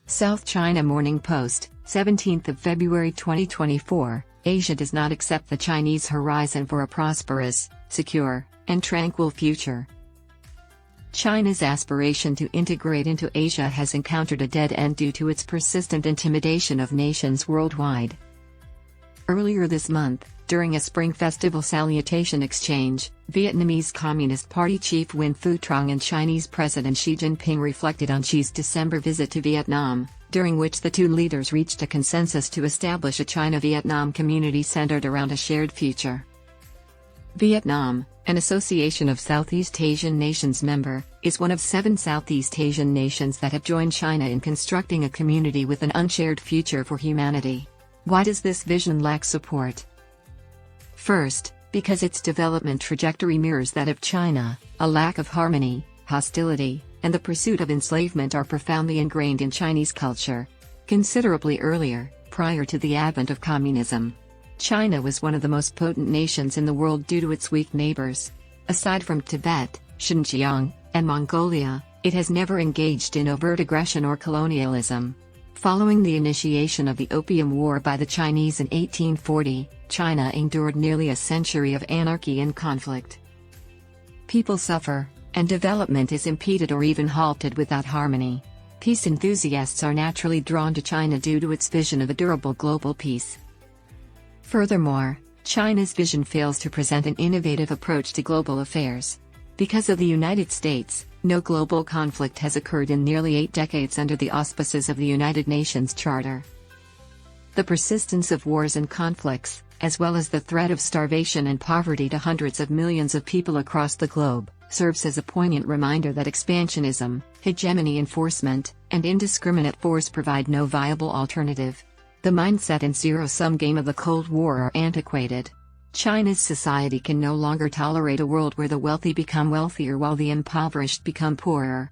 South China Morning Post, 17th of February 2024, Asia does not accept the Chinese horizon for a prosperous, secure, and tranquil future. China's aspiration to integrate into Asia has encountered a dead end due to its persistent intimidation of nations worldwide. Earlier this month, during a Spring Festival salutation exchange, Vietnamese Communist Party chief Nguyen Trong and Chinese President Xi Jinping reflected on Xi's December visit to Vietnam, during which the two leaders reached a consensus to establish a China-Vietnam community centered around a shared future. Vietnam, an Association of Southeast Asian Nations member, is one of 7 Southeast Asian nations that have joined China in constructing a community with an unshared future for humanity. Why does this vision lack support? First, because its development trajectory mirrors that of China. A lack of harmony, hostility, and the pursuit of enslavement are profoundly ingrained in Chinese culture. Considerably earlier, prior to the advent of communism, China was one of the most potent nations in the world due to its weak neighbors. Aside from Tibet, Xinjiang, and Mongolia, it has never engaged in overt aggression or colonialism. Following the initiation of the Opium War by the Chinese in 1840, China endured nearly a century of anarchy and conflict. People suffer, and development is impeded or even halted without harmony. Peace enthusiasts are naturally drawn to China due to its vision of a durable global peace. Furthermore, China's vision fails to present an innovative approach to global affairs. Because of the United States, no global conflict has occurred in nearly 8 decades under the auspices of the United Nations Charter. The persistence of wars and conflicts, as well as the threat of starvation and poverty to hundreds of millions of people across the globe, serves as a poignant reminder that expansionism, hegemony enforcement, and indiscriminate force provide no viable alternative. The mindset and zero-sum game of the Cold War are antiquated. China's society can no longer tolerate a world where the wealthy become wealthier while the impoverished become poorer.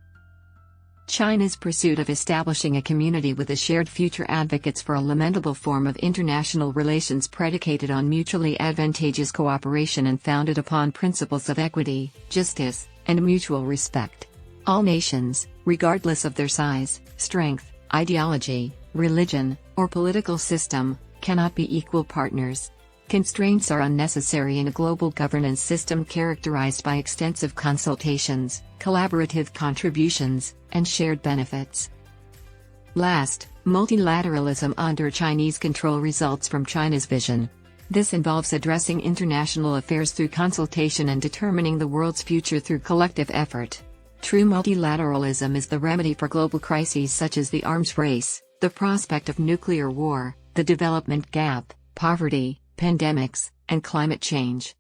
China's pursuit of establishing a community with a shared future advocates for a lamentable form of international relations predicated on mutually advantageous cooperation and founded upon principles of equity, justice, and mutual respect. All nations, regardless of their size, strength, ideology, religion, or political system, cannot be equal partners. Constraints are unnecessary in a global governance system characterized by extensive consultations, collaborative contributions, and shared benefits. Last, multilateralism under Chinese control results from China's vision. This involves addressing international affairs through consultation and determining the world's future through collective effort. True multilateralism is the remedy for global crises such as the arms race, the prospect of nuclear war, the development gap, poverty, pandemics, and climate change.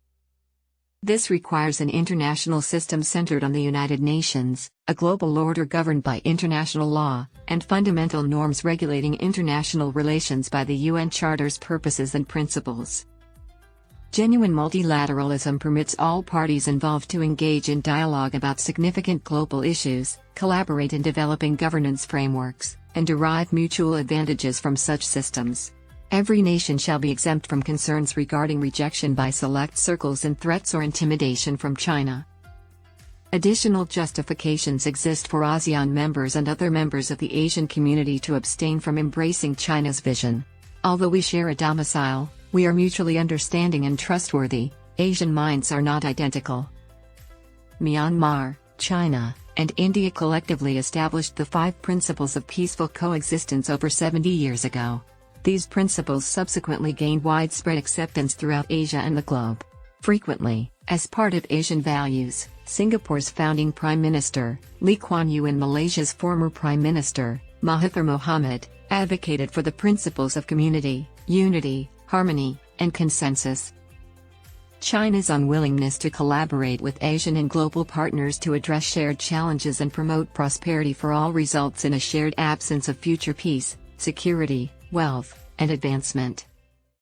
This requires an international system centered on the United Nations, a global order governed by international law, and fundamental norms regulating international relations by the UN Charter's purposes and principles. Genuine multilateralism permits all parties involved to engage in dialogue about significant global issues, collaborate in developing governance frameworks, and derive mutual advantages from such systems. Every nation shall be exempt from concerns regarding rejection by select circles and threats or intimidation from China. Additional justifications exist for ASEAN members and other members of the Asian community to abstain from embracing China's vision. Although we share a domicile, we are mutually understanding and trustworthy. Asian minds are not identical. Myanmar, China, and India collectively established the 5 principles of peaceful coexistence over 70 years ago. These principles subsequently gained widespread acceptance throughout Asia and the globe. Frequently, as part of Asian values, Singapore's founding Prime Minister, Lee Kuan Yew, and Malaysia's former Prime Minister, Mahathir Mohamad, advocated for the principles of community, unity, harmony, and consensus. China's unwillingness to collaborate with Asian and global partners to address shared challenges and promote prosperity for all results in a shared absence of future peace, security, wealth, and advancement.